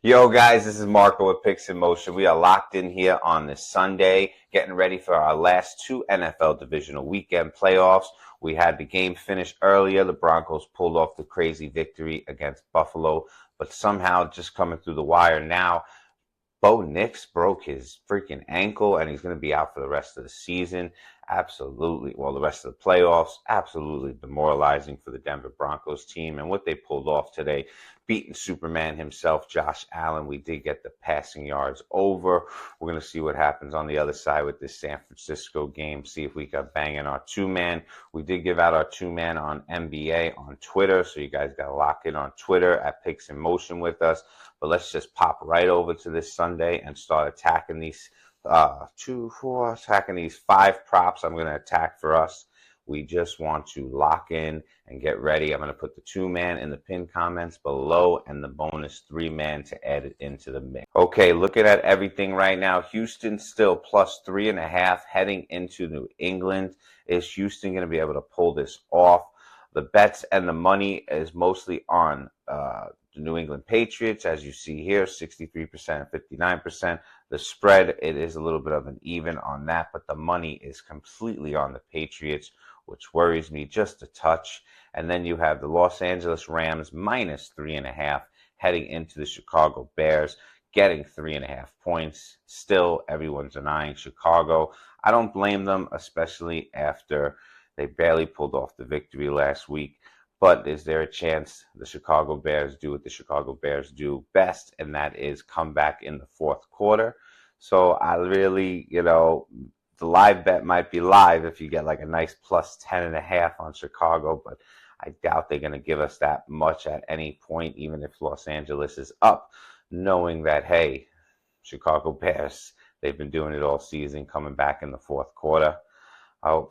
Yo, guys, this is Marco with Picks in Motion. We are locked in here on this Sunday, getting ready for our last two NFL divisional weekend playoffs. We had the game finish earlier. The Broncos pulled off the crazy victory against Buffalo, but somehow just coming through the wire now. Bo Nix broke his freaking ankle, and he's going to be out for the rest of the season. Absolutely, well, the rest of the playoffs. Absolutely demoralizing for the Denver Broncos team. And what they pulled off today, beating Superman himself, Josh Allen. We did get the passing yards over. We're going to see what happens on the other side with this San Francisco game, see if we can bang in our two-man. We did give out our two-man on NBA on Twitter, so you guys got to lock in on Twitter at Picks in Motion with us. But let's just pop right over to this Sunday and start attacking these attacking these five props I'm going to attack for us. We just want to lock in and get ready. I'm going to put the two-man in the pinned comments below and the bonus three-man to add it into the mix. Okay, looking at everything right now, Houston still plus 3.5 heading into New England. Is Houston going to be able to pull this off? The bets and the money is mostly on the New England Patriots, as you see here, 63% and 59%. The spread, it is a little bit of an even on that, but the money is completely on the Patriots, which worries me just a touch. And then you have the Los Angeles Rams minus 3.5 heading into the Chicago Bears, getting 3.5 points. Still, everyone's denying Chicago. I don't blame them, especially after they barely pulled off the victory last week. But is there a chance the Chicago Bears do what the Chicago Bears do best, and that is come back in the fourth quarter? So I really, the live bet might be live if you get like a nice plus 10.5 on Chicago, but I doubt they're going to give us that much at any point, even if Los Angeles is up, knowing that, hey, Chicago Bears, they've been doing it all season, coming back in the fourth quarter.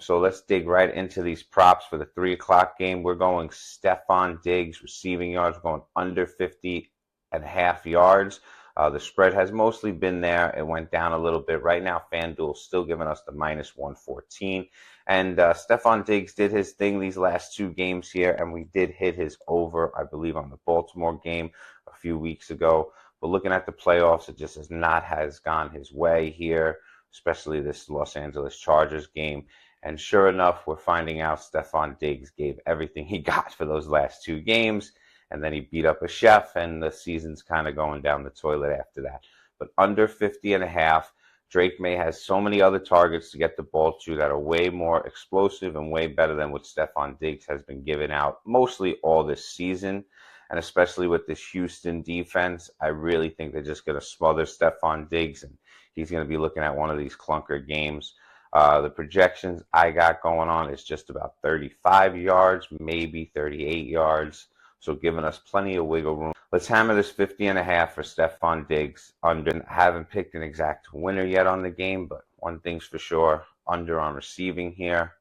So let's dig right into these props for the 3 o'clock game. We're going Stefon Diggs receiving yards. We're going under 50.5 yards. The spread has mostly been there. It went down a little bit. Right now, FanDuel's still giving us the minus 114. And Stefon Diggs did his thing these last two games here, and we did hit his over, I believe, on the Baltimore game a few weeks ago. But looking at the playoffs, it just has gone his way here, especially this Los Angeles Chargers game. And sure enough, we're finding out Stefon Diggs gave everything he got for those last two games, and then he beat up a chef, and the season's kind of going down the toilet after that. But under 50.5, Drake May has so many other targets to get the ball to that are way more explosive and way better than what Stefon Diggs has been giving out mostly all this season. And especially with this Houston defense, I really think they're just going to smother Stefon Diggs, and he's going to be looking at one of these clunker games. The projections I got going on is just about 35 yards, maybe 38 yards. So giving us plenty of wiggle room. Let's hammer this 50.5 for Stefon Diggs. Under. I haven't picked an exact winner yet on the game, but one thing's for sure, under on receiving here.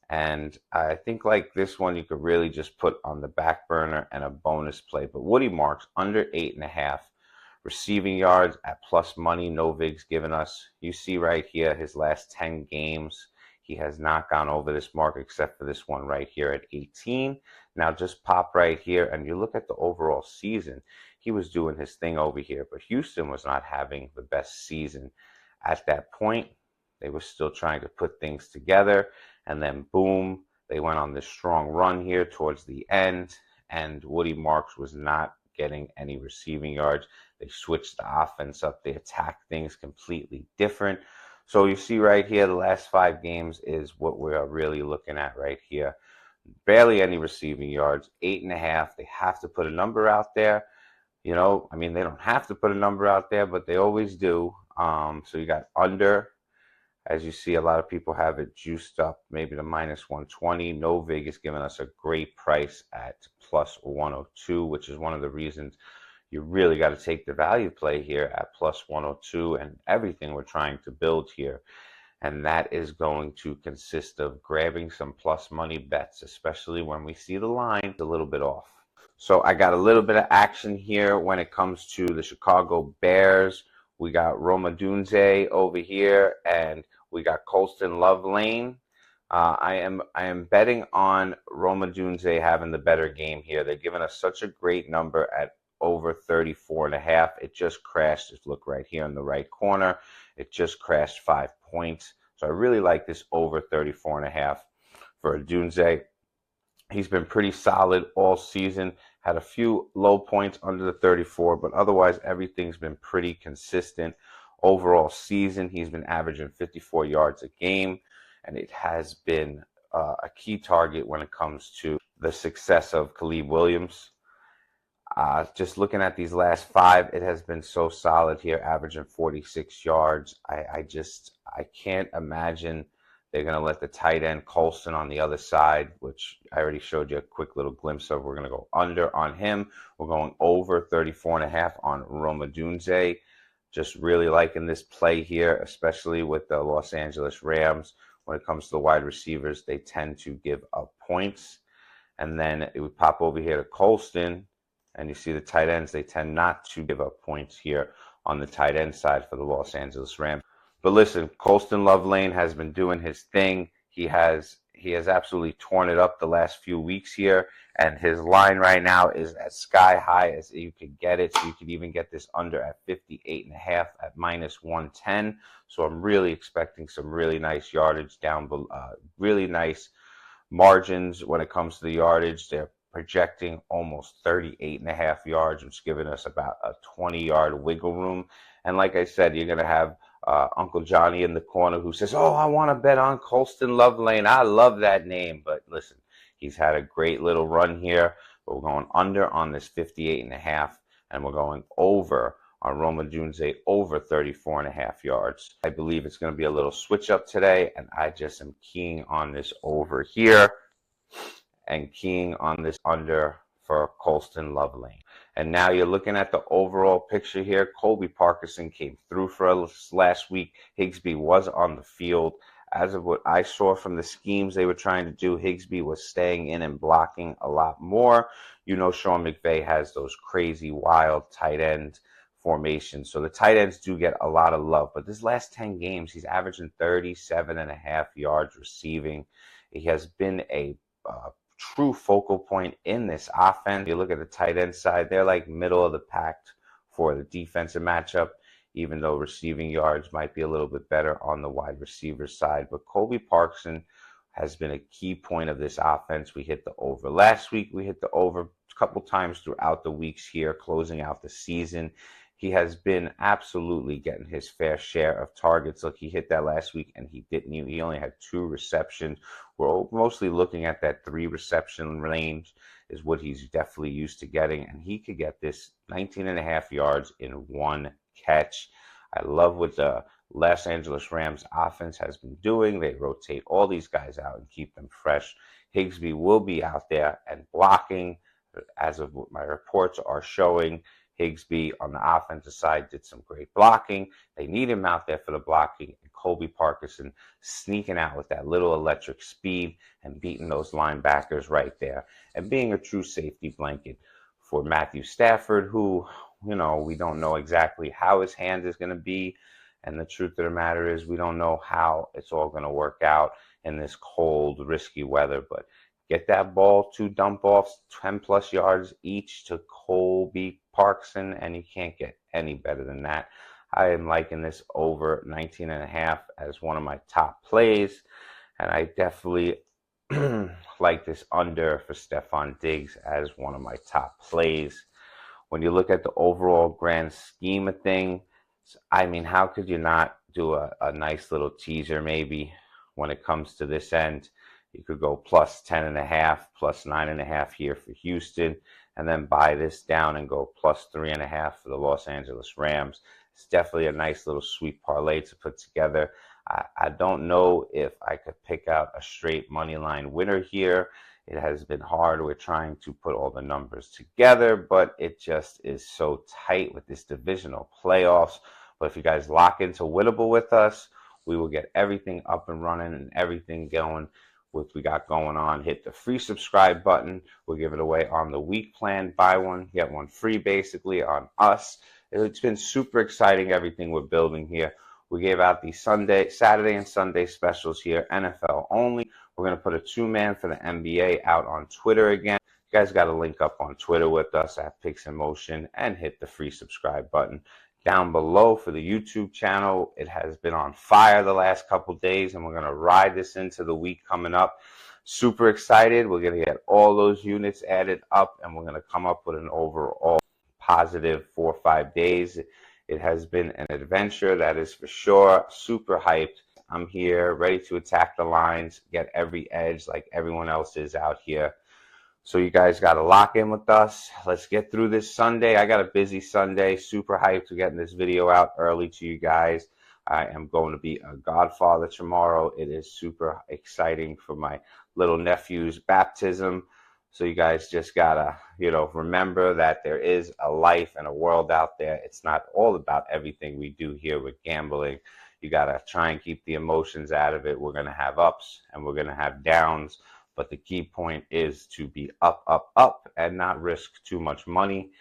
And I think like this one, you could really just put on the back burner and a bonus play. But Woody Marks under 8.5 receiving yards at plus money. Novig's given us. You see right here, his last 10 games, he has not gone over this mark except for this one right here at 18. Now just pop right here and you look at the overall season. He was doing his thing over here, but Houston was not having the best season at that point. They were still trying to put things together, and then boom, they went on this strong run here towards the end, and Woody Marks was not getting any receiving yards. They switched the offense up. They attacked things completely different. So you see right here, the last 5 games is what we're really looking at right here. Barely any receiving yards, 8.5. They have to put a number out there. They don't have to put a number out there, but they always do. So you got under. As you see, a lot of people have it juiced up, maybe to minus 120. Novig is giving us a great price at plus 102, which is one of the reasons you really got to take the value play here at plus 102 and everything we're trying to build here. And that is going to consist of grabbing some plus money bets, especially when we see the line a little bit off. So I got a little bit of action here when it comes to the Chicago Bears. We got Roma Dunze over here, and we got Colston Love Lane. I am betting on Roma Dunze having the better game here. They're giving us such a great number at over 34.5. It just crashed. Just look right here in the right corner. It just crashed 5 points. So I really like this over 34.5 for Odunze. He's been pretty solid all season. Had a few low points under the 34, but otherwise everything's been pretty consistent. Overall season, he's been averaging 54 yards a game, and it has been a key target when it comes to the success of Caleb Williams. Just looking at these last 5, it has been so solid here, averaging 46 yards. I can't imagine they're going to let the tight end Colston on the other side, which I already showed you a quick little glimpse of. We're going to go under on him. We're going over 34.5 on Rome Odunze. Just really liking this play here, especially with the Los Angeles Rams. When it comes to the wide receivers, they tend to give up points. And then it would pop over here to Colston, and you see the tight ends, they tend not to give up points here on the tight end side for the Los Angeles Rams. But listen, Colston Lovelane has been doing his thing. He has absolutely torn it up the last few weeks here, and his line right now is as sky high as you could get it. So you could even get this under at 58.5 at -110. So I'm really expecting some really nice yardage down below, really nice margins when it comes to the yardage. They're projecting almost 38.5 yards, which is giving us about a 20-yard wiggle room. And like I said, you're going to have Uncle Johnny in the corner who says, "Oh, I want to bet on Colston Lovelane. I love that name." But listen, he's had a great little run here. But we're going under on this 58.5, and we're going over on Rome Odunze over 34.5 yards. I believe it's going to be a little switch up today, and I just am keying on this over here and keying on this under for Colston Lovelane. And now you're looking at the overall picture here. Colby Parkinson came through for us last week. Higsby was on the field. As of what I saw from the schemes they were trying to do, Higsby was staying in and blocking a lot more. You know, Sean McVay has those crazy, wild tight end formations. So the tight ends do get a lot of love. But this last 10 games, he's averaging 37.5 yards receiving. He has been a true focal point in this offense. You look at the tight end side, they're like middle of the pack for the defensive matchup, even though receiving yards might be a little bit better on the wide receiver side. But Colby Parkinson has been a key point of this offense. We hit the over last week. We hit the over a couple times throughout the weeks here, closing out the season. He has been absolutely getting his fair share of targets. Look, he hit that last week, and he didn't. He only had 2 receptions. We're mostly looking at that 3 reception range is what he's definitely used to getting, and he could get this 19.5 yards in 1 catch. I love what the Los Angeles Rams offense has been doing. They rotate all these guys out and keep them fresh. Higsby will be out there and blocking, as of what my reports are showing. Higsby on the offensive side did some great blocking. They need him out there for the blocking. And Colby Parkinson sneaking out with that little electric speed and beating those linebackers right there. And being a true safety blanket for Matthew Stafford, who, you know, we don't know exactly how his hand is going to be. And the truth of the matter is we don't know how it's all going to work out in this cold, risky weather. But get that ball, 2 dump offs, 10+ yards each to Colby Parkinson, and you can't get any better than that. I am liking this over 19.5 as one of my top plays, and I definitely like this under for Stephon Diggs as one of my top plays. When you look at the overall grand scheme of things, I mean, how could you not do a nice little teaser maybe when it comes to this end? You could go plus 10.5, plus 9.5 here for Houston, and then buy this down and go plus 3.5 for the Los Angeles Rams. It's definitely a nice little sweet parlay to put together. I don't know if I could pick out a straight money line winner here. It has been hard. We're trying to put all the numbers together, but it just is so tight with this divisional playoffs. But if you guys lock into Winnable with us, we will get everything up and running and everything going. What we got going on, hit the free subscribe button. We'll give it away on the week plan. Buy one, get one free, basically, on us. It's been super exciting, everything we're building here. We gave out the Saturday and Sunday specials here, NFL only. We're going to put a 2-man for the NBA out on Twitter again. You guys got to link up on Twitter with us at Picks in Motion and hit the free subscribe button down below for the YouTube channel. It has been on fire the last couple days, and we're going to ride this into the week coming up. Super excited. We're going to get all those units added up, and we're going to come up with an overall positive 4 or 5 days. It has been an adventure, that is for sure. Super hyped. I'm here ready to attack the lines, get every edge like everyone else is out here. So you guys got to lock in with us. Let's get through this Sunday. I got a busy Sunday. Super hyped to getting this video out early to you guys. I am going to be a godfather tomorrow. It is super exciting for my little nephew's baptism. So you guys just got to, remember that there is a life and a world out there. It's not all about everything we do here with gambling. You got to try and keep the emotions out of it. We're going to have ups and we're going to have downs. But the key point is to be up, up, up and not risk too much money.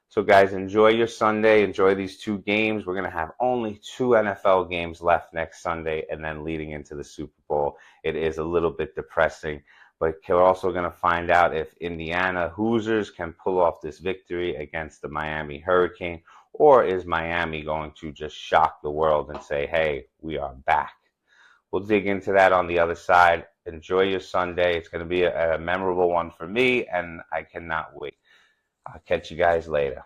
So guys, enjoy your Sunday. Enjoy these 2 games. We're going to have only 2 NFL games left next Sunday and then leading into the Super Bowl. It is a little bit depressing, but we're also going to find out if Indiana Hoosiers can pull off this victory against the Miami Hurricane, or is Miami going to just shock the world and say, hey, we are back? We'll dig into that on the other side. Enjoy your Sunday. It's going to be a memorable one for me, and I cannot wait. I'll catch you guys later.